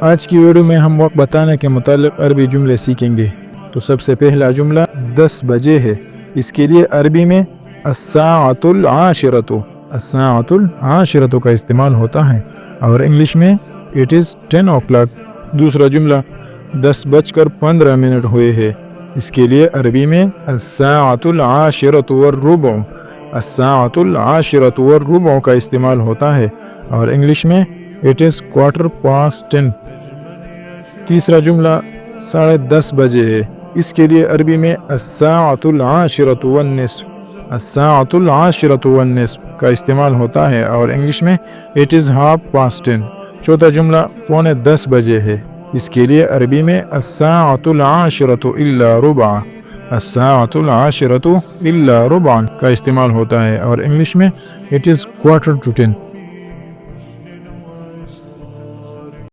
आज की वीडियो में हम वक्त बताने के मुतालिक अरबी जुमले सीखेंगे। तो सबसे पहला जुमला 10 बजे है। इसके लिए अरबी में अस्साअतुल आशिरतु, अस्साअतुल आशिरतु का इस्तेमाल होता है और इंग्लिश में इट इज़ 10 o'clock। दूसरा जुमला 10:15 हुए है। इसके लिए अरबी में अस्साअतुल आशिरतु वर्रुबु, अस्साअतुल आशिरतु वर्रुबु का इस्तेमाल होता है और इंग्लिश में इट इज़ 10:15। तीसरा जुमला 10:30 बजे है। इसके लिए अरबी में अस्साअतुल आशिरतु वन्निस्फ, अस्साअतुल आशिरतु वन्निस्फ का इस्तेमाल होता है और इंग्लिश में इट इज़ 10:30। चौथा जुमला 9:45 बजे है। इसके लिए अरबी में अस्साअतुल आशिरतु इल्ला रुबा, अस्साअतुल आशिरतु इल्ला रुबान का इस्तेमाल होता है और इंग्लिश में इट इज़ 9:45।